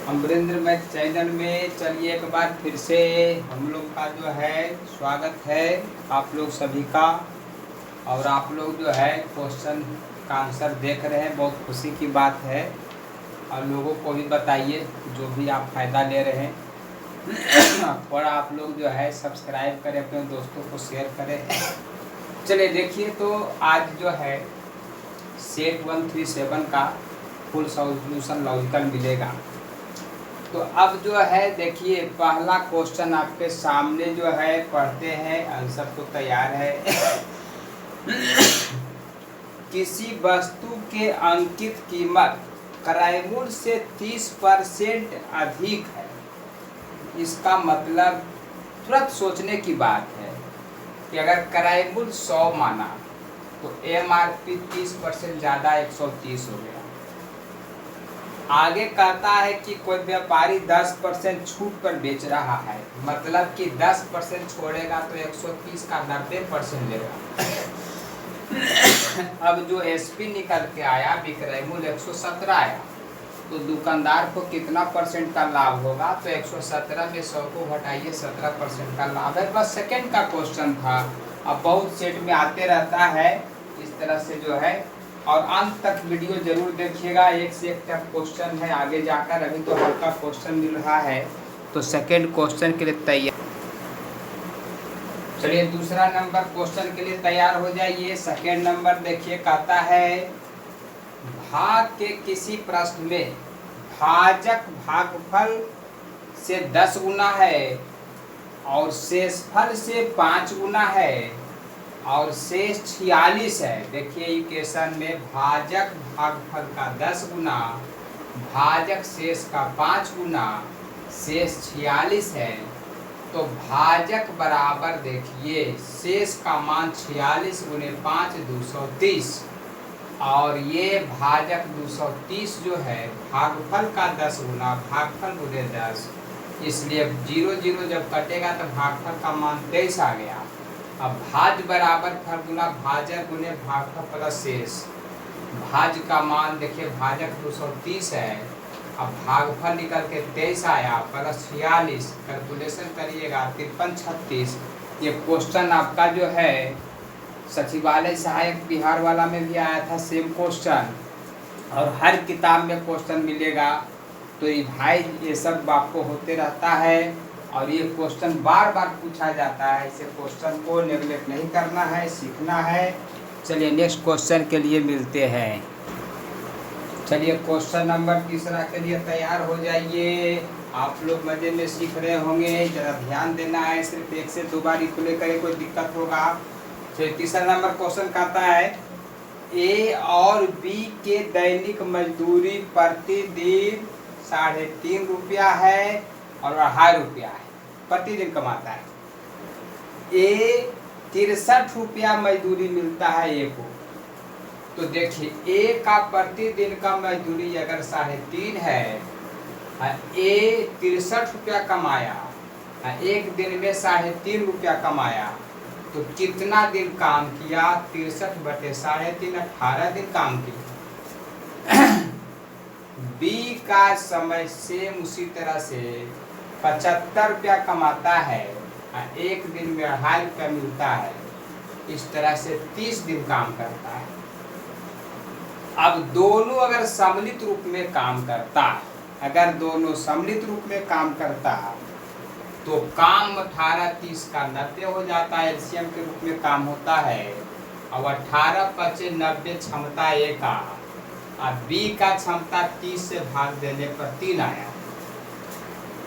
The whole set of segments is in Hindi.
अमरेंद्र मैथ चैनल में चलिए एक बार फिर से हम लोग का जो है स्वागत है आप लोग सभी का। और आप लोग जो है क्वेश्चन का आंसर देख रहे हैं, बहुत खुशी की बात है। और लोगों को भी बताइए जो भी आप फ़ायदा ले रहे हैं और आप लोग जो है सब्सक्राइब करें, अपने दोस्तों को शेयर करें। चलिए देखिए, तो आज जो है सेट 137 का फुल सॉल्यूशन लॉजिकल मिलेगा। तो अब जो है देखिए, पहला क्वेश्चन आपके सामने जो है पढ़ते हैं, आंसर तो तैयार है। किसी वस्तु के अंकित कीमत क्रय मूल्य से 30% अधिक है। इसका मतलब तुरंत सोचने की बात है कि अगर क्रय मूल्य 100 माना तो MRP 30% ज़्यादा 130 हो गया। आगे कहता है कि कोई व्यापारी 10% छूट पर बेच रहा है, मतलब कि 10% छोड़ेगा तो 130 का 90% लेगा। अब जो SP निकल के आया, विक्रय मूल्य 117 आया, तो दुकानदार को कितना परसेंट का लाभ होगा? तो 117 में 100 को घटाइए, 17% का लाभ है। बस सेकंड का क्वेश्चन था। अब बहुत सेट में आते रहता है इस तरह से जो है। और अंत तक वीडियो जरूर देखिएगा, एक से एक टफ क्वेश्चन है आगे जाकर। अभी तो हल्का क्वेश्चन मिल रहा है, तो सेकंड क्वेश्चन के लिए तैयार। चलिए दूसरा नंबर क्वेश्चन के लिए तैयार हो जाइए। सेकंड नंबर देखिए, कहता है भाग के किसी प्रश्न में भाजक भागफल से 10 गुना है और शेषफल से 5 गुना है और शेष 46 है। देखिए इक्वेशन में भाजक भागफल का 10 गुना, भाजक शेष का 5 गुना, शेष 46 है। तो भाजक बराबर देखिए शेष का मान 46 गुने 5 230, और ये भाजक 230 जो है भागफल का 10 गुना, भागफल गुने 10, इसलिए 0 0 जब कटेगा तो भागफल का मान 23 आ गया। अब भाज बराबर फॉर्मूला भाजक गुने भागफल प्लस शेष। भाज का मान देखिए भाजक 230 है, अब भागफल निकल के 23 आया, प्लस 46, कैलकुलेशन करिएगा 53 36। ये क्वेश्चन आपका जो है सचिवालय सहायक बिहार वाला में भी आया था सेम क्वेश्चन, और हर किताब में क्वेश्चन मिलेगा। तो रिवाइज ये सब आपको होते रहता है, और ये क्वेश्चन बार बार पूछा जाता है। इसे क्वेश्चन को नेगलेक्ट नहीं करना है, सीखना है। चलिए नेक्स्ट क्वेश्चन के लिए मिलते हैं। चलिए क्वेश्चन नंबर तीसरा के लिए तैयार हो जाइए। आप लोग मज़े में सीख रहे होंगे, ज़रा ध्यान देना है। सिर्फ 1 से 2 बार खुले करे कोई दिक्कत होगा। चलिए तीसरा नंबर क्वेश्चन कहता है A और B के दैनिक मजदूरी प्रतिदिन 3.5 रुपया है और 2.5 रुपया है, प्रतिदिन कमाता है। A 63 रुपया मजदूरी मिलता है A को। तो देखिए A का प्रतिदिन का मजदूरी अगर 3.5 है, A 63 रुपया कमाया, एक दिन में 3.5 रुपया कमाया, तो कितना दिन काम किया? 63 बटे 3.5, 18 दिन काम किया। B का समय सेम उसी तरह से 75 रुपया कमाता है, एक दिन में 2.5 रुपया मिलता है। इस तरह से 30 दिन काम करता है। अब दोनों अगर सम्मिलित रूप में काम करता, अगर दोनों सम्मिलित रूप में काम करता तो काम 18 30 का 90 हो जाता है, एलसीएम के रूप में काम होता है। अब 18 25 90 क्षमता A का, अब B का क्षमता 30 से भाग देने पर 3 आया।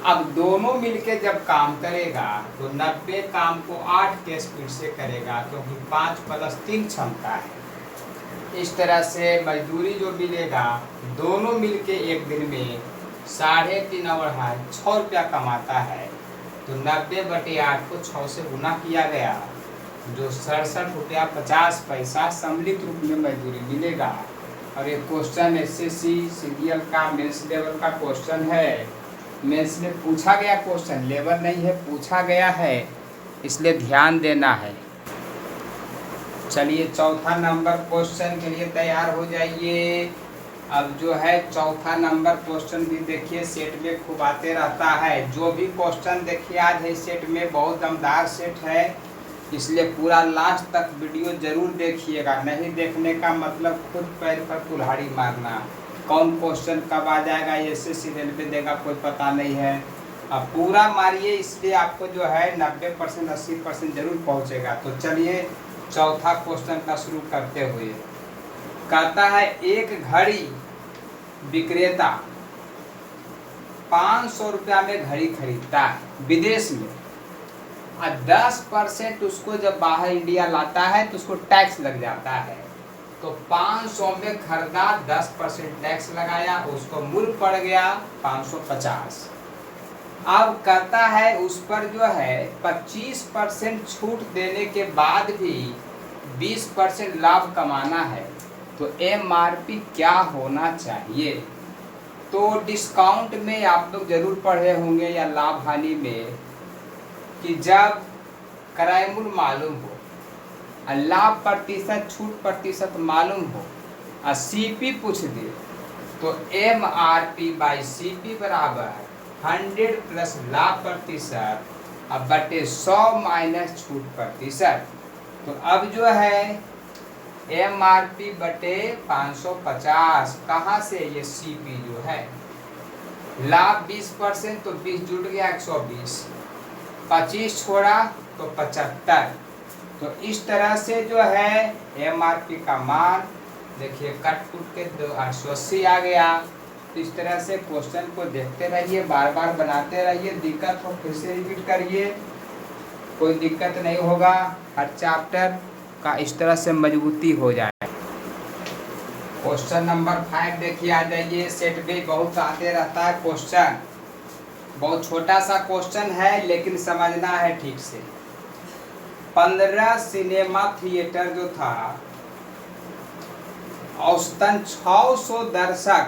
अब दोनों मिलके जब काम करेगा तो 90 काम को 8 के स्पीड से करेगा, क्योंकि 5 + 3 क्षमता है। इस तरह से मजदूरी जो मिलेगा, दोनों मिलके एक दिन में 3.5 और 2.5 6 रुपया कमाता है। तो 90 बटे 8 को 6 से गुना किया गया, जो 67 रुपया 50 पैसा सम्मिलित रूप में मजदूरी मिलेगा। और ये क्वेश्चन SSC सीरियल का मेंस लेवल का क्वेश्चन है। मेंस में पूछा गया क्वेश्चन, लेवल नहीं है, पूछा गया है, इसलिए ध्यान देना है। चलिए चौथा नंबर क्वेश्चन के लिए तैयार हो जाइए। अब जो है चौथा नंबर क्वेश्चन भी देखिए, सेट में खूब आते रहता है। जो भी क्वेश्चन देखिए आज है सेट में बहुत दमदार सेट है, इसलिए पूरा लास्ट तक वीडियो जरूर देखिएगा। नहीं देखने का मतलब खुद पैर पर कुल्हाड़ी मारना। कौन क्वेश्चन कब आ जाएगा एसएससी रेलवे देगा कोई पता नहीं है। अब पूरा मारिए, इसलिए आपको जो है 90% 80% जरूर पहुंचेगा। तो चलिए चौथा क्वेश्चन का शुरू करते हुए कहता है, एक घड़ी विक्रेता 500 रुपया में घड़ी खरीदता है विदेश में, और 10% उसको जब बाहर इंडिया लाता है तो उसको टैक्स लग जाता है। तो 500 में खरीदा, 10% टैक्स लगाया, उसको मूल्य पड़ गया 550। अब कहता है उस पर जो है 25% छूट देने के बाद भी 20% लाभ कमाना है, तो एमआरपी क्या होना चाहिए। तो डिस्काउंट में आप लोग जरूर पढ़े होंगे या लाभ हानि में कि जब क्रय मूल्य मालूम हो, लाभ प्रतिशत छूट प्रतिशत मालूम हो और सीपी पूछ दे, तो एमआरपी बाई सीपी बराबर 100 प्लस लाभ प्रतिशत अब बटे 100 माइनस छूट प्रतिशत। तो अब जो है एमआरपी बटे 550 कहाँ से, ये सीपी जो है, लाभ 20% तो 20 जुड़ गया 120, 25 छोड़ा तो 75। तो इस तरह से जो है एमआरपी का मान देखिए कट कुट के 880 आ गया। तो इस तरह से क्वेश्चन को देखते रहिए, बार बार बनाते रहिए, दिक्कत हो फिर से रिपीट करिए, कोई दिक्कत नहीं होगा। हर चैप्टर का इस तरह से मजबूती हो जाए। क्वेश्चन नंबर 5 देखिए, आ जाइए। सेट भी बहुत आते रहता है क्वेश्चन, बहुत छोटा सा क्वेश्चन है लेकिन समझना है ठीक से। 15 सिनेमा थिएटर जो था औसतन 600 दर्शक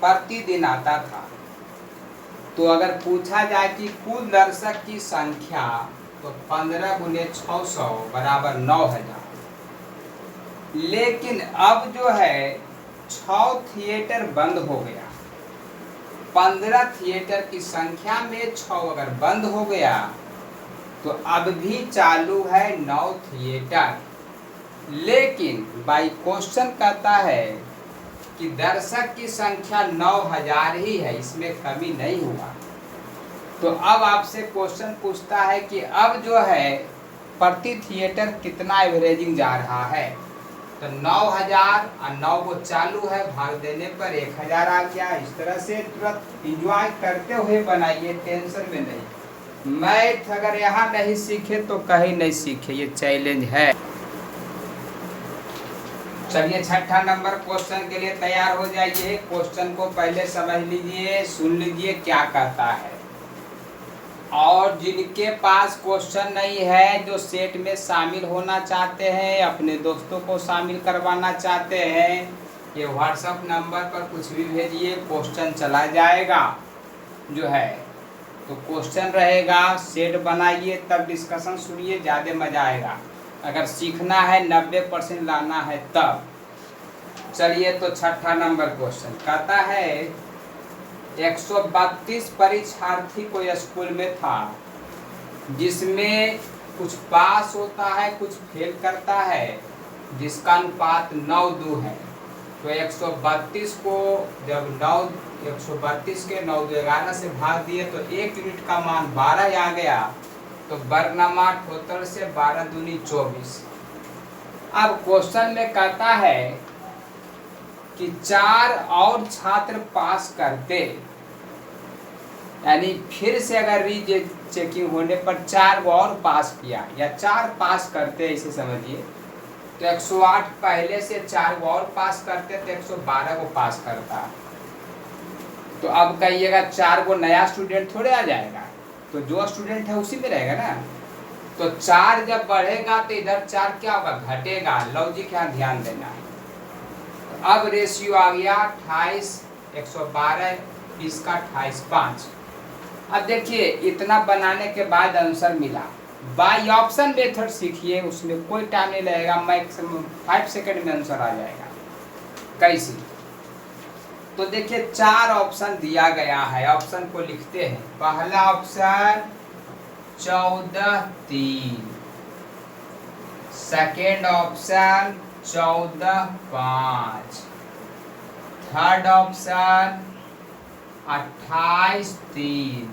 प्रतिदिन आता था। तो अगर पूछा जाए कि कुल दर्शक की संख्या, तो 15 गुने 600 बराबर 9000। लेकिन अब जो है 6 थिएटर बंद हो गया। 15 थिएटर की संख्या में 6 अगर बंद हो गया तो अब भी चालू है 9 थिएटर। लेकिन बाई क्वेश्चन कहता है कि दर्शक की संख्या 9000 ही है, इसमें कमी नहीं हुआ। तो अब आपसे क्वेश्चन पूछता है कि अब जो है प्रति थिएटर कितना एवरेजिंग जा रहा है। तो 9000 और 9 को चालू है, भाग देने पर 1000 आ गया। इस तरह से तुरंत इंजॉय करते हुए बनाइए, टेंशन में नहीं। मैथ अगर यहाँ नहीं सीखे तो कहीं नहीं सीखे, ये चैलेंज है। चलिए छठा नंबर क्वेश्चन के लिए तैयार हो जाइए। क्वेश्चन को पहले समझ लीजिए, सुन लीजिए क्या कहता है। और जिनके पास क्वेश्चन नहीं है, जो सेट में शामिल होना चाहते हैं, अपने दोस्तों को शामिल करवाना चाहते हैं, ये व्हाट्सएप नंबर पर कुछ भी भेजिए, क्वेश्चन चला जाएगा जो है। तो क्वेश्चन रहेगा, सेट बनाइए, तब डिस्कशन सुनिए, ज़्यादा मज़ा आएगा। अगर सीखना है 90% लाना है तब। चलिए तो छठा नंबर क्वेश्चन कहता है, 132 परीक्षार्थी कोई स्कूल में था, जिसमें कुछ पास होता है कुछ फेल करता है, जिसका अनुपात 9:2 है। तो 132 को जब 132 के 9:11 से भाग दिए तो 1 यूनिट का मान 12 आ गया। तो बरनामा टोटल से 12 दूनी 24। अब क्वेश्चन में कहता है कि 4 और छात्र पास करते, यानी फिर से अगर री चेकिंग होने पर 4 को और पास किया या 4 पास करते, इसे समझिए। तो 108 पहले से 4 को और पास करते तो 112 को पास करता। तो अब कहिएगा 4 को नया स्टूडेंट थोड़े आ जाएगा, तो जो स्टूडेंट है उसी में रहेगा ना। तो 4 जब बढ़ेगा तो इधर 4 क्या होगा, घटेगा। लॉजिक यहाँ ध्यान देना है। तो अब रेशियो आ गया 28, 112, 20 का 28, 5। अब देखिए इतना बनाने के बाद आंसर मिला। बाई ऑप्शन मेथड सीखिए, उसमें कोई टाइम नहीं लगेगा, मैक्सिमम 5 सेकंड में आंसर आ जाएगा। कैसे, तो देखिए 4 ऑप्शन दिया गया है, ऑप्शन को लिखते हैं। पहला option 14/3, second option 14/5, third option 28/3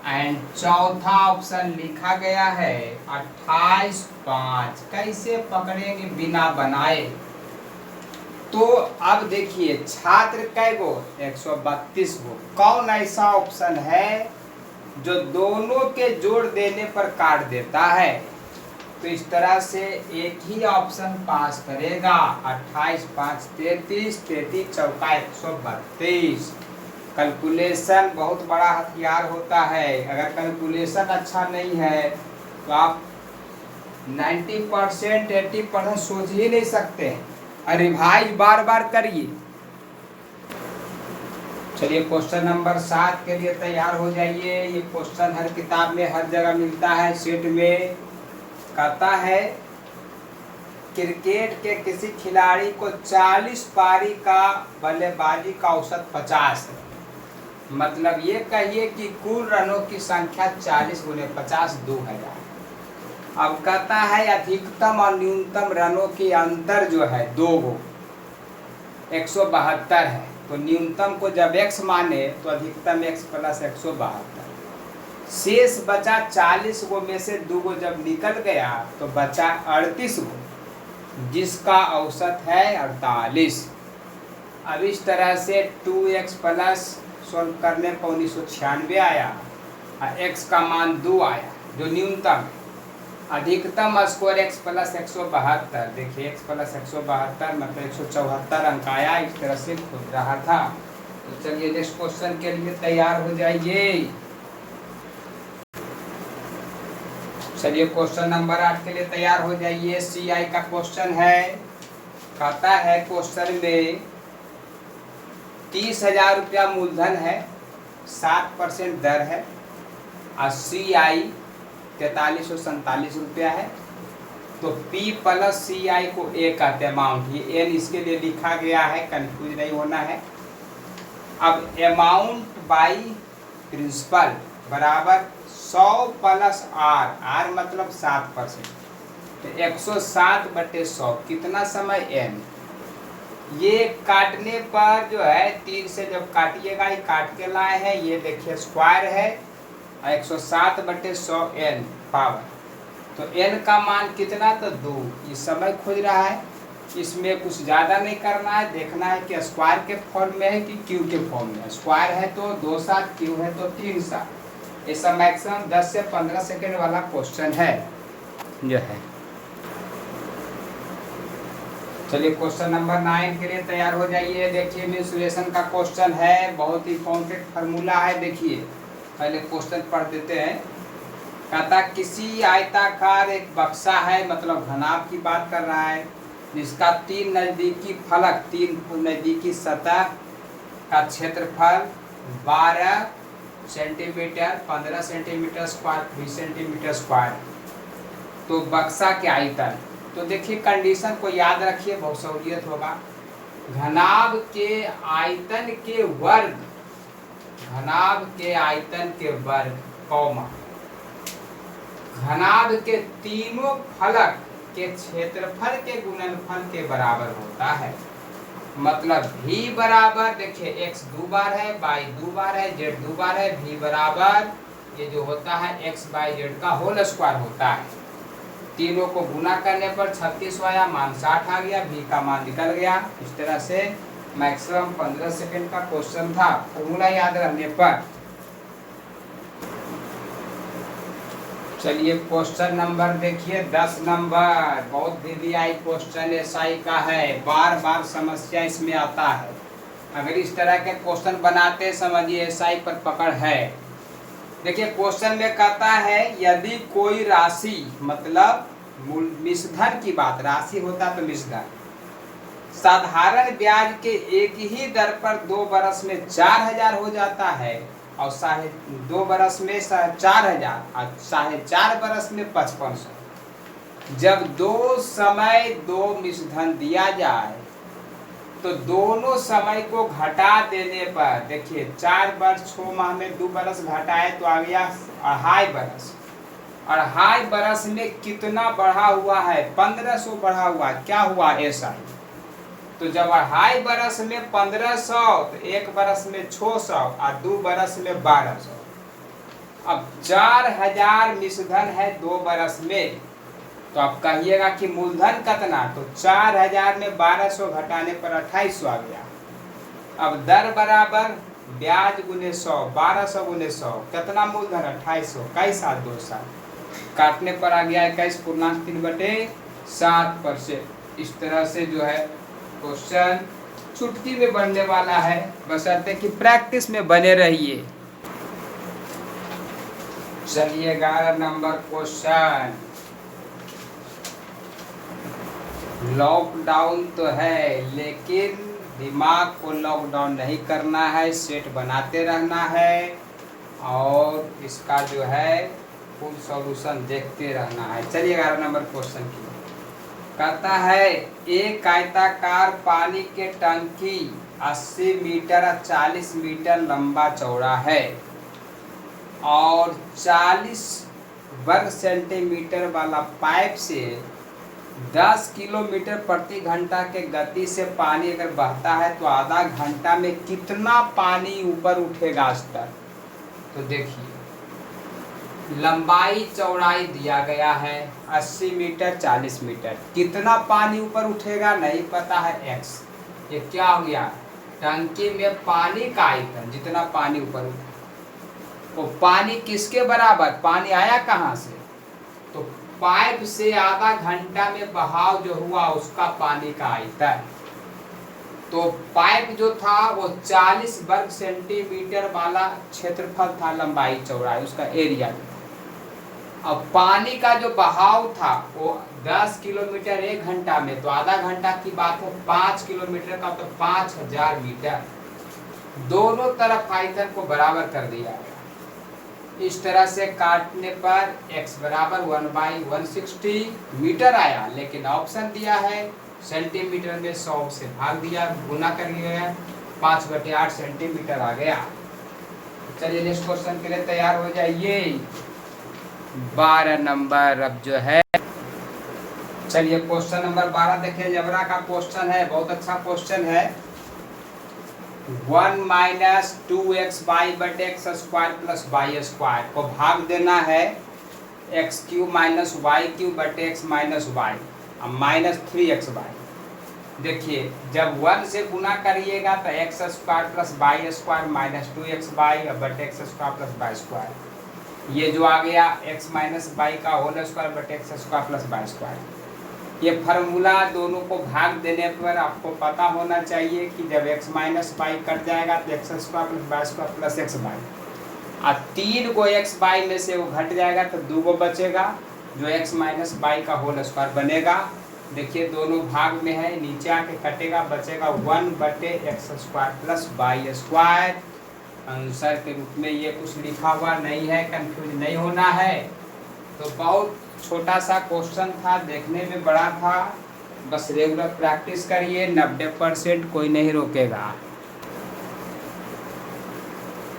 and चौथा ऑप्शन लिखा गया है 28/5। कैसे पकड़ेंगे बिना बनाए? तो अब देखिए छात्र कै गो 132 गो। कौन ऐसा ऑप्शन है जो दोनों के जोड़ देने पर काट देता है? तो इस तरह से एक ही ऑप्शन पास करेगा। 28 5 33, 33 चौका 132। कैलकुलेशन बहुत बड़ा हथियार होता है। अगर कैलकुलेशन अच्छा नहीं है तो आप 90% 80% सोच ही नहीं सकते हैं। अरे भाई बार बार करिए। चलिए क्वेश्चन नंबर 7 के लिए तैयार हो जाइए। ये क्वेश्चन हर किताब में हर जगह मिलता है, सेट में। कहता है क्रिकेट के किसी खिलाड़ी को 40 पारी का बल्लेबाजी का औसत 50 है। मतलब ये कहिए कि कुल रनों की संख्या 40 गुने 50 2000। अब कहता है अधिकतम और न्यूनतम रनों की अंतर जो है 2 गो 172 है। तो न्यूनतम को जब x माने तो अधिकतम x प्लस 172। शेष बचा 40 गो में से 2 गो जब निकल गया तो बचा 38 गो, जिसका औसत है 48। अब इस तरह से 2x प्लस सॉल्व करने पर 1996 आया और x का मान 2 आया जो न्यूनतम है। अधिकतम स्कोर x प्लस 172। देखिए x प्लस 172 मतलब 174 अंक आया। इस तरह से खोज रहा था। तो चलिए नेक्स्ट क्वेश्चन के लिए तैयार हो जाइए। चलिए क्वेश्चन नंबर 8 के लिए तैयार हो जाइए। CI का क्वेश्चन है। कहता है क्वेश्चन में 30,000 रुपया मूलधन है, 7% दर है और CI 4347 रुपया है। तो P प्लस CI को A कहते हैं अमाउंट। ये N इसके लिए लिखा गया है, कंफ्यूज नहीं होना है। अब अमाउंट बाई प्रिंसिपल बराबर 100 प्लस R मतलब 7%। तो 107/100 कितना समय N। ये काटने पर जो है 3 से जब काटिएगा, ये काट के लाए हैं, ये देखिए स्क्वायर है 107/100 N पावर। तो N का मान कितना? तो 2। ये समय खोज रहा है। इसमें कुछ ज़्यादा नहीं करना है, देखना है कि स्क्वायर के फॉर्म में है कि क्यू के फॉर्म में है। स्क्वायर है तो 2 7, क्यू है तो 3 7। ये सब मैक्सिमम 10 से 15 सेकेंड वाला क्वेश्चन है जो है। चलिए क्वेश्चन नंबर 9 के लिए तैयार हो जाइए। देखिए मेंसुरेशन का क्वेश्चन है, बहुत इंपॉर्टेंट फार्मूला है। देखिए पहले क्वेश्चन पढ़ देते हैं। कहता किसी आयताकार एक बक्सा है, मतलब घनाभ की बात कर रहा है, जिसका 3 नज़दीकी फलक 3 नज़दीकी सतह का क्षेत्रफल 12 centimetre, 15 centimetre square, 20 centimetre square. तो बक्सा के आयतन। तो देखिए कंडीशन को याद रखिए, बहुत सहूलियत होगा। घनाभ के आयतन के वर्ग, घनाभ के आयतन के वर्ग कौमा घनाभ के तीनों फलक के क्षेत्रफल के गुणनफल के बराबर होता है। मतलब v बराबर देखिए x 2 बार है, y 2 बार है, z 2 बार है। v बराबर ये जो होता है x बाई z का होल स्क्वायर होता है। तीनों को गुना करने पर 36 आया, मान 60 आ गया, v का मान निकल गया। इस तरह से मैक्सिमम 15 सेकेंड का क्वेश्चन था, फॉर्मूला याद रहने पर। चलिए क्वेश्चन नंबर देखिए 10 नंबर। बहुत VVI क्वेश्चन SI का है, बार बार समस्या इसमें आता है। अगर इस तरह के क्वेश्चन बनाते समझिए SI पर पकड़ है। देखिए क्वेश्चन में कहता है यदि कोई राशि, मतलब मिश्रधन की बात, राशि होता तो मिश्रधन, साधारण ब्याज के एक ही दर पर 2 बरस में 4000 हो जाता है और 2.5 बरस में 4000 और 4.5 बरस में 5500। जब 2 समय 2 मिश्रधन दिया जाए तो दोनों समय को घटा देने पर देखिए 4 वर्ष 6 माह में 2 बरस घटाए तो आ गया 2.5 बरस। 2.5 बरस में कितना बढ़ा हुआ है? 1500 बढ़ा हुआ है। क्या हुआ? ऐसा ही। तो जब 2.5 बरस में 1500 तो 1 बरस में 600 और 2 बरस में 1200। अब 4000 निषधन है 2 बरस में, तो आप कहिएगा कि मूलधन कितना? तो 4000 में 1200 घटाने पर 2800 आ गया। अब दर बराबर ब्याज गुने 100, 1200 गुने 100, कितना मूलधन? 2800। कई साल? 2 साल। काटने पर आ गया 21.3/7%। इस तरह से जो है क्वेश्चन चुटकी में बनने वाला है, बशर्ते कि प्रैक्टिस में बने रहिए। चलिए 11 नंबर क्वेश्चन। लॉकडाउन तो है लेकिन दिमाग को लॉकडाउन नहीं करना है, सेट बनाते रहना है और इसका जो है फुल सॉल्यूशन देखते रहना है। चलिए 11 नंबर क्वेश्चन की कहता है एक आयताकार पानी के टंकी 80 मीटर और 40 मीटर लंबा चौड़ा है और 40 वर्ग सेंटीमीटर वाला पाइप से 10 किलोमीटर प्रति घंटा के गति से पानी अगर बहता है तो आधा घंटा में कितना पानी ऊपर उठेगा स्तर? तो देखिए लंबाई चौड़ाई दिया गया है 80 मीटर 40 मीटर, कितना पानी ऊपर उठेगा नहीं पता है x। ये क्या हो गया? टंकी में पानी का आयतन, जितना पानी ऊपर उठा। तो पानी किसके बराबर? पानी आया कहाँ से? तो पाइप से आधा घंटा में बहाव जो हुआ उसका पानी का आयतन। तो पाइप जो था वो 40 वर्ग सेंटीमीटर वाला क्षेत्रफल था, लंबाई चौड़ाई उसका एरिया। अब पानी का जो बहाव था वो 10 किलोमीटर 1 घंटा में, तो आधा घंटा की बात है 5 किलोमीटर का, तो 5000 मीटर। दोनों तरफ आयतन को बराबर कर दिया गया। इस तरह से काटने पर x बराबर 1/160 मीटर आया, लेकिन ऑप्शन दिया है सेंटीमीटर में 100 से भाग दिया, गुना कर लिया, 5/8 सेंटीमीटर आ गया। चलिए नेक्स्ट क्वेश्चन के लिए तैयार हो जाइए। 12 नंबर अब जो है, चलिए क्वेश्चन नंबर 12 देखिए, अलजेब्रा का क्वेश्चन है, बहुत अच्छा क्वेश्चन है। 1 माइनस 2xy बटे x square plus y square को भाग देना है x cube minus y cube बटे एक्स माइनस वाई और माइनस 3xy। देखिए जब 1 से गुना करिएगा तो x square plus y square minus 2xy बटे x square plus y square. ये जो आ गया x माइनस वाई का होल स्क्वायर बटे x square plus y square. ये फार्मूला दोनों को भाग देने पर आपको पता होना चाहिए कि जब x माइनस वाई कट जाएगा तो x square plus y square plus x y, और 3 को एक्स वाई में से वो घट जाएगा तो 2 को बचेगा जो x माइनस वाई का होल स्क्वायर बनेगा। देखिए दोनों भाग में है, नीचे आके कटेगा, बचेगा 1 बटे x square plus y square. Answer के रूप में ये कुछ लिखा हुआ नहीं है, कंफ्यूज नहीं होना है। तो बहुत छोटा सा क्वेश्चन था, देखने में बड़ा था, बस रेगुलर प्रैक्टिस करिए, 90% कोई नहीं रोकेगा।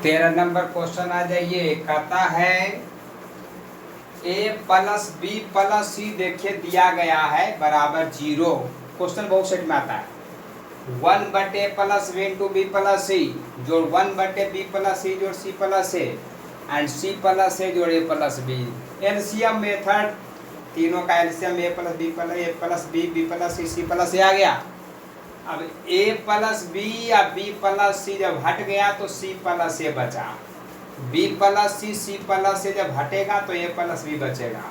13 नंबर क्वेश्चन आ जाइए, कहता है a प्लस बी प्लस सी देखिए दिया गया है बराबर 0। क्वेश्चन बहुत सेट में आता है। 1 बटे plus B into B plus C जोड़ 1 बटे बी प्लस सी जोड़ C plus A and C plus A जोड़ A plus B. LCM method, तीनों का LCM A plus B plus A plus B B plus C C plus A आ गया। अब ए प्लस बी या बी प्लस सी जब हट गया तो सी प्लस ए बचा, B plus C plus A जब हटेगा तो ए प्लस बी बचेगा,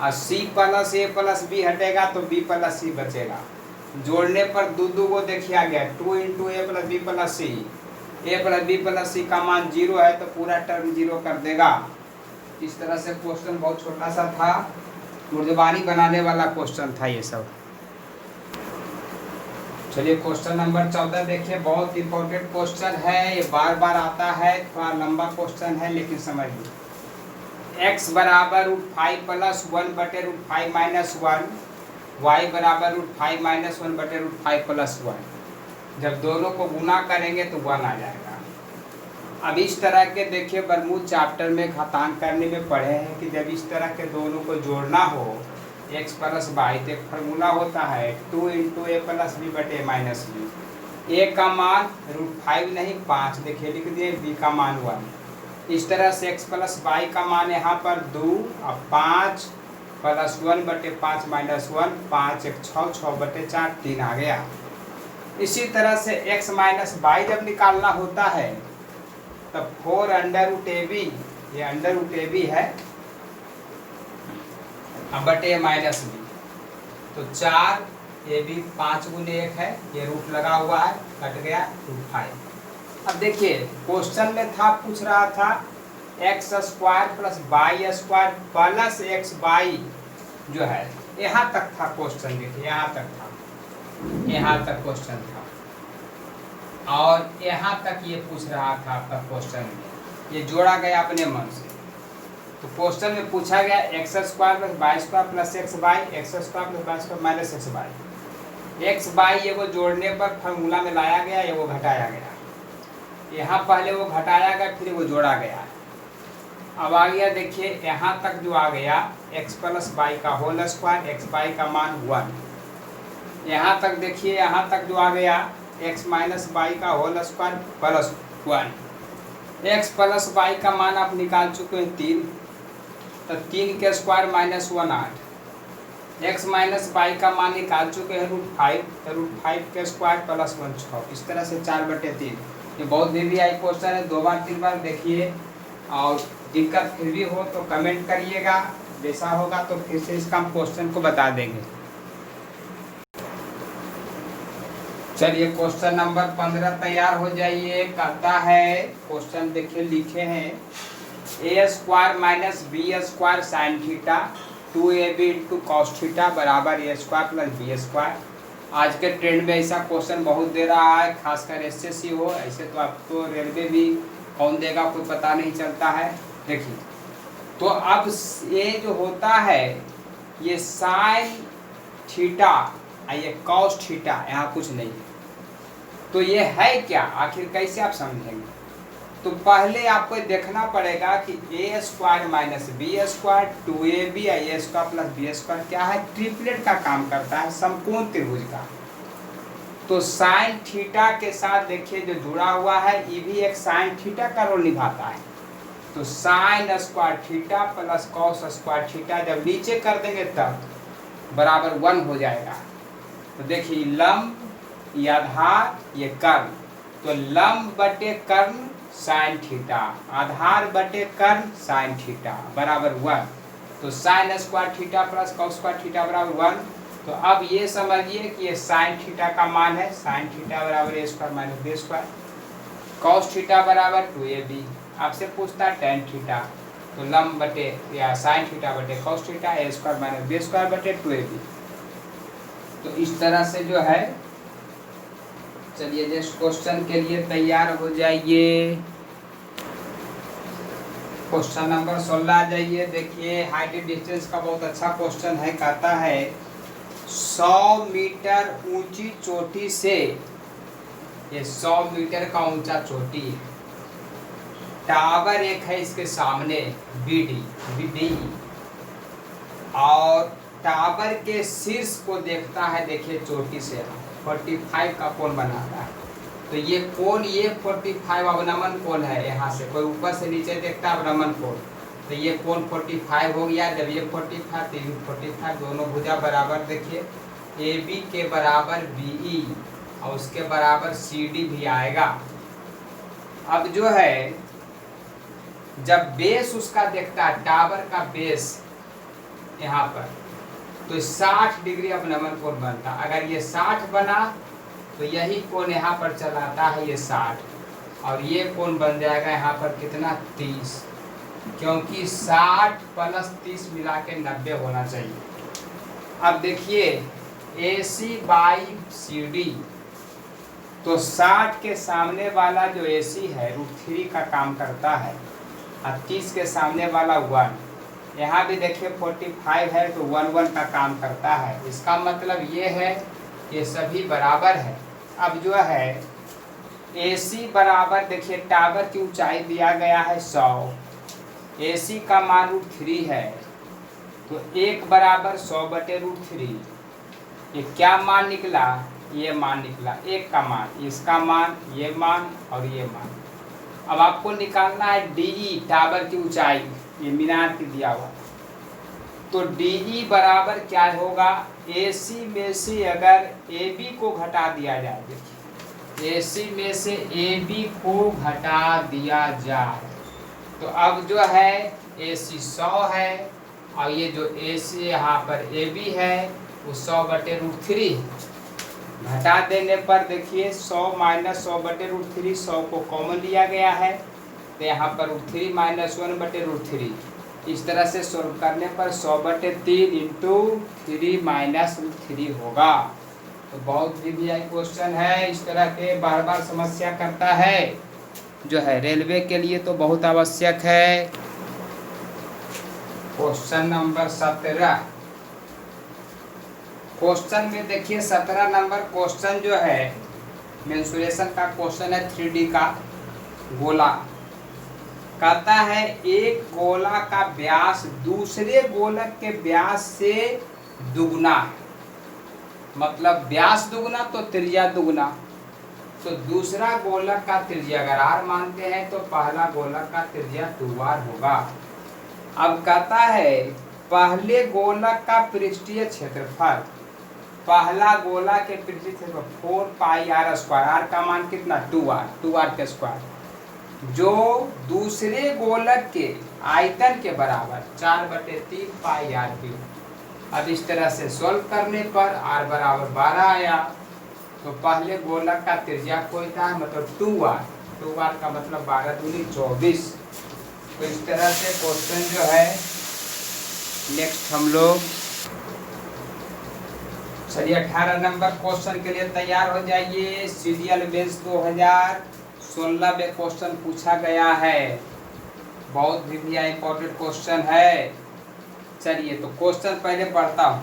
और सी प्लस बी हटेगा तो बी प्लस सी बचेगा। जोड़ने पर दो को देखिए आ गया 2 इंटू ए प्लस बी प्लस सी। ए प्लस बी प्लस सी का मान 0 है तो पूरा टर्म 0 कर देगा। इस तरह से क्वेश्चन बहुत छोटा सा था, मुर्दबानी बनाने वाला क्वेश्चन था ये सब। चलिए क्वेश्चन नंबर 14 देखिए, बहुत इंपॉर्टेंट क्वेश्चन है, ये बार बार आता है, थोड़ा लंबा क्वेश्चन है लेकिन समझिए। x बराबर √5 प्लस 1 बटे √5 माइनस 1, y बराबर √5 माइनस 1 बटे √5 प्लस 1। जब दोनों को गुना करेंगे तो 1 आ जाएगा। अब इस तरह के देखिए बरमूद चैप्टर में घातांक करने में पढ़े हैं कि जब इस तरह के दोनों को जोड़ना हो x + y, तो एक फार्मूला होता है 2 × a + b / -b। a का मान √5 नहीं 5, देखिए लिख दिए, b का मान 1। इस तरह से x + y का मान यहाँ पर 2 और 5 + 1 / 5 - 1, 5 × 6, 6/4, 3 आ गया। इसी तरह से x - y जब निकालना होता है तब 4√ab, ये √ab है, अब बटे -b, तो 4ab 5 × 1 है, ये रूट लगा हुआ है, कट गया √5। अब देखिए क्वेश्चन में था, पूछ रहा था x² + y² + xy जो है, यहाँ तक था क्वेश्चन। देखिए यहाँ तक था, यहाँ तक क्वेश्चन था और यहाँ तक ये पूछ रहा था आपका क्वेश्चन में, ये जोड़ा गया अपने मन से। तो क्वेश्चन में पूछा गया x² + y² + xy, x² + y² - xy। xy ये वो जोड़ने पर फार्मूला में लाया गया, ये वो घटाया गया। यहाँ पहले वो घटाया गया, फिर वो जोड़ा गया। अब आ गया देखिए यहाँ तक जो आ गया x + y का होल स्क्वायर, xy का मान 1। यहाँ तक देखिए, यहाँ तक जो आ गया x - y का होल स्क्वायर + 1। x + y का मान आप निकाल चुके हैं 3, तो 3 के स्क्वायर -1 8। x - y का मान निकाल चुके हैं √5, तो √5 के स्क्वायर + 1 6। इस तरह से 4/3। ये बहुत भी आई क्वेश्चन है, 2 बार 3 बार देखिए, और दिक्कत फिर भी हो तो कमेंट करिएगा, जैसा होगा तो फिर से इसका हम क्वेश्चन को बता देंगे। चलिए क्वेश्चन नंबर 15 तैयार हो जाइए। कहता है क्वेश्चन देखिए लिखे हैं a² - b² sin theta 2ab × cos theta बराबर a² + b²। आज के ट्रेंड में ऐसा क्वेश्चन बहुत दे रहा है, खासकर एसएससी हो, ऐसे तो आपको रेलवे भी कौन देगा कोई पता नहीं चलता है। देखिए तो अब ये जो होता है ये साइन थीटा और ये कॉस थीटा, यहाँ कुछ नहीं है, तो ये है क्या, आखिर कैसे आप समझेंगे? तो पहले आपको देखना पड़ेगा कि a² - b² 2ab a² + b² क्या है, ट्रिपलेट का काम करता है, समकोण त्रिभुज का। तो साइन थीटा के साथ देखिए जो जुड़ा हुआ है ये भी एक साइन थीटा का रोल निभाता है। तो sine square theta + cos square theta जब नीचे कर देंगे तब बराबर 1 हो जाएगा। तो देखिए लंब, ये आधार, ये कर्ण, तो लंब बटे कर्ण साइन थीटा, आधार बटे कर्ण साइन थीटा बराबर 1। तो sine square theta + cos square theta बराबर 1। तो अब ये समझिए कि ये साइन थीटा का मान है, साइन थीटा बराबर a² - b²। कॉस थीटा बराबर 2ab। आपसे पूछता है टेन थीटा, तो लंब बटे या साइन थीटा बटे कॉस थीटा a² - b² बटे 2ab। तो इस तरह से जो है, चलिए नेक्स्ट क्वेश्चन के लिए तैयार हो जाइए। क्वेश्चन नंबर 16 आ जाइए। देखिए हाइट एंड डिस्टेंस का बहुत अच्छा क्वेश्चन है। कहता है 100 मीटर ऊंची चोटी से, ये 100 मीटर का ऊंचा चोटी है, टावर एक है इसके सामने BD, और टावर के शीर्ष को देखता है, देखिए चोटी से 45 का कोण बनाता है। तो ये कोण, ये 45 अवनमन कोण है, यहाँ से कोई ऊपर से नीचे देखता है अवनमन कोण, तो ये कोण 45 हो गया। जब ये 45 तो ये 45, दोनों भुजा बराबर, देखिए AB के बराबर BE और उसके बराबर CD भी आएगा। अब जो है जब बेस उसका देखता है, टावर का बेस यहाँ पर, तो 60 डिग्री अवनमन कोण बनता। अगर ये 60 बना तो यही कोण यहाँ पर चलाता है, ये 60, और ये कोण बन जाएगा यहाँ पर कितना 30, क्योंकि 60 + 30 मिला के 90 होना चाहिए। अब देखिए AC/CD, तो 60 के सामने वाला जो AC है √3 का काम करता है, और 30 के सामने वाला 1। यहाँ भी देखिए 45 है तो 1 1 का काम करता है। इसका मतलब ये है ये सभी बराबर है। अब जो है AC बराबर देखिए टावर की ऊंचाई दिया गया है 100, AC का मान √3 है, तो 1 बराबर 100/√3। ये क्या मान निकला, ये मान निकला 1 का मान, इसका मान, ये मान और ये मान। अब आपको निकालना है DE टावर की ऊंचाई, ये मीनार की दिया हुआ, तो DE बराबर क्या होगा, AC में से अगर AB को घटा दिया जाए, देखिए AC में से AB को घटा दिया जाए तो अब जो है AC 100 है और ये जो AC यहाँ पर AB है वो 100/√3 घटा देने पर देखिए 100 - 100/√3, 100 को कॉमन लिया गया है तो यहाँ पर √3 - 1/√3, इस तरह से सॉल्व करने पर 100/3 × 3 - √3 होगा। तो बहुत VVI क्वेश्चन है, इस तरह के बार बार समस्या करता है जो है रेलवे के लिए तो बहुत आवश्यक है। क्वेश्चन नंबर 17, क्वेश्चन में देखिए 17 नंबर क्वेश्चन जो है मेंसुरेशन का क्वेश्चन है, 3D का गोला। कहता है एक गोला का व्यास दूसरे गोलक के व्यास से दुगना है, मतलब व्यास दुगना तो त्रिज्या दुगना, तो दूसरा गोलक का त्रिज्या अगर r मानते हैं तो पहला गोलक का त्रिज्या 2r होगा। अब कहता है पहले गोलक का पृष्ठीय क्षेत्रफल, पहला गोला के पृष्ठीय क्षेत्रफल 4πr², r का मान कितना 2r के स्क्वायर, जो दूसरे गोलक के आयतन के बराबर 4/3πr3। अब इस तरह से सोल्व करने पर r बराबर 12 आया, तो पहले गोलक का त्रिज्या खोजना है, मतलब 2r का मतलब 12 दूनी 24। तो इस तरह से क्वेश्चन जो है नेक्स्ट हम लोग चलिए 18 नंबर क्वेश्चन के लिए तैयार हो जाइए। सीरियल बेस 2016 में क्वेश्चन पूछा गया है, बहुत भी इंपॉर्टेंट क्वेश्चन है। चलिए तो क्वेश्चन पहले पढ़ता हूँ।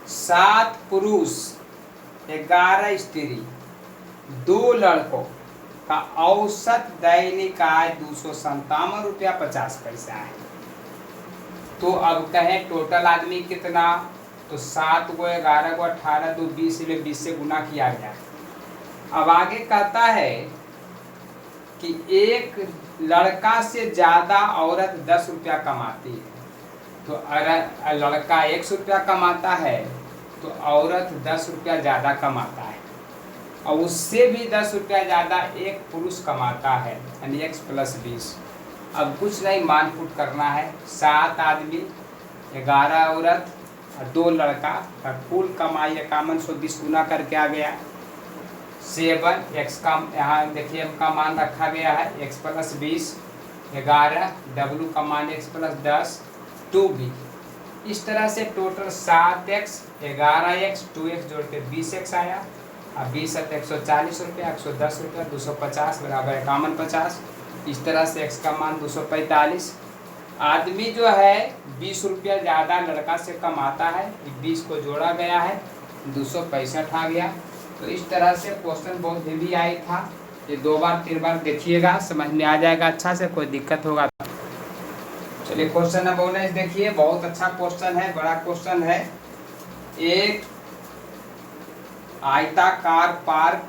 7 पुरुष 11 स्त्री 2 लड़कों का औसत दैनिक आय 257 रुपया 50 पैसा है। तो अब कहें टोटल आदमी कितना, तो 7 को 11 को 18 2 20 इसलिए 20 से गुना किया गया। अब आगे कहता है कि एक लड़का से ज़्यादा औरत 10 रुपया कमाती है, तो अगर लड़का 100 रुपया कमाता है तो औरत 10 रुपया ज़्यादा कमाता है, और उससे भी 10 रुपया ज़्यादा एक पुरुष कमाता है, यानी x + 20। अब कुछ नहीं, मान पुट करना है। 7 आदमी 11 औरत और 2 लड़का का कुल कमाई 5120 गुना करके आ गया। 7 x का यहाँ देखिए m का मान रखा गया है x + 20, 11 w का मान x + 10 2b। इस तरह से टोटल 7x 11x 2x जोड़ के 20x आया। अब 20 × 140 रुपया, 110 रुपया, 250 बराबर 5150। इस तरह से x का मान 245। आदमी जो है 20 रुपया ज़्यादा लड़का से कमाता है, 20 को जोड़ा गया है 265 आ गया। तो इस तरह से क्वेश्चन बहुत हेवी आई था, ये 2 बार 3 बार देखिएगा, समझ में आ जाएगा अच्छा से, कोई दिक्कत होगा। चलिए क्वेश्चन नंबर 19 देखिए, बहुत अच्छा क्वेश्चन है, बड़ा क्वेश्चन है। एक आयताकार पार्क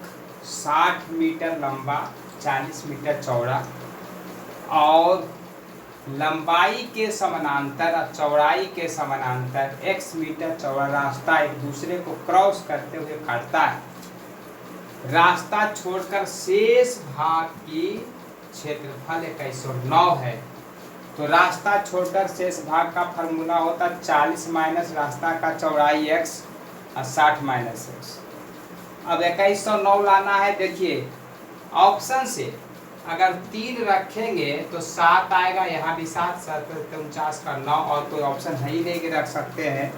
60 मीटर लंबा 40 मीटर चौड़ा और लंबाई के समानांतर और चौड़ाई के समानांतर x मीटर चौड़ा रास्ता एक दूसरे को क्रॉस करते हुए काटता है। रास्ता छोड़कर शेष भाग की क्षेत्रफल 2109 है। तो रास्ता छोड़कर शेष भाग का फॉर्मूला होता 40 माइनस रास्ता का चौड़ाई x और 60 माइनस x। अब 2109 लाना है। देखिए ऑप्शन से अगर 3 रखेंगे तो 7 आएगा, यहाँ भी 7 7 49 का 9, और कोई ऑप्शन है ही नहीं कि रख सकते हैं।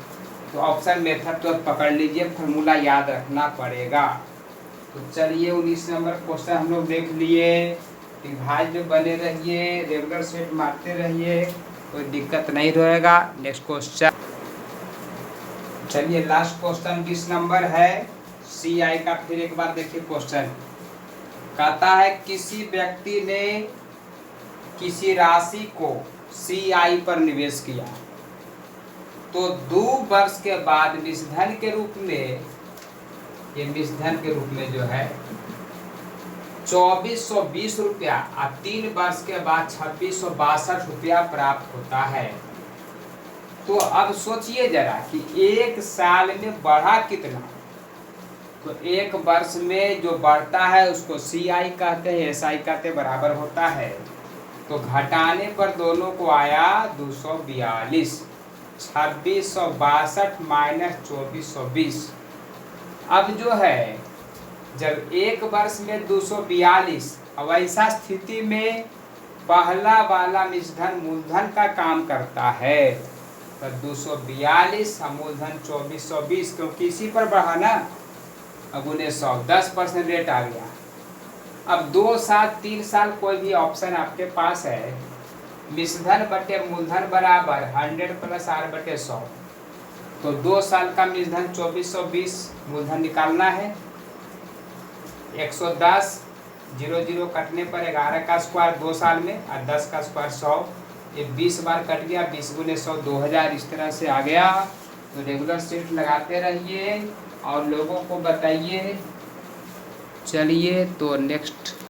तो ऑप्शन मेथड तो पकड़ लीजिए, फार्मूला याद रखना पड़ेगा। तो चलिए 19 नंबर क्वेश्चन हम लोग देख लिए। भाई जो बने रहिए, रेगुलर सेट मारते रहिए, कोई दिक्कत नहीं रहेगा। नेक्स्ट क्वेश्चन चलिए, लास्ट क्वेश्चन 20 नंबर है। सी आई का फिर एक बार देखिए क्वेश्चन कहता है किसी व्यक्ति ने किसी राशि को सी आई पर निवेश किया तो 2 वर्ष के बाद मिश्रधन के रूप में, ये मिश्रधन के रूप में जो है 2420 रुपया और 3 वर्ष के बाद 2662 रुपया प्राप्त होता है। तो अब सोचिए जरा कि 1 साल में बढ़ा कितना। तो 1 वर्ष में जो बढ़ता है उसको सी आई कहते हैं, एस आई कहते हैं, बराबर होता है। तो घटाने पर दोनों को आया 242, 2662 माइनस 2420। अब जो है जब 1 वर्ष में 242, अब ऐसा स्थिति में पहला वाला मिश्रधन मूलधन का काम करता है। तो 242 मूलधन 2420, क्योंकि इसी पर बढ़ा ना, अब 100 10% रेट आ गया। अब 2 साल 3 साल कोई भी ऑप्शन आपके पास है, मिश्रधन बटे मूलधन बराबर 100 प्लस R बटे 100। तो 2 साल का मिश्रधन 2420 मूलधन निकालना है। 110 0 कटने पर 11 का स्क्वायर 2 साल में और 10 का स्क्वायर 100। ये 20 बार कट गया, 20 गुने 100 2000, इस तरह से आ गया। तो रेगुलर सेट लगाते रहिए और लोगों को बताइए। चलिए तो नेक्स्ट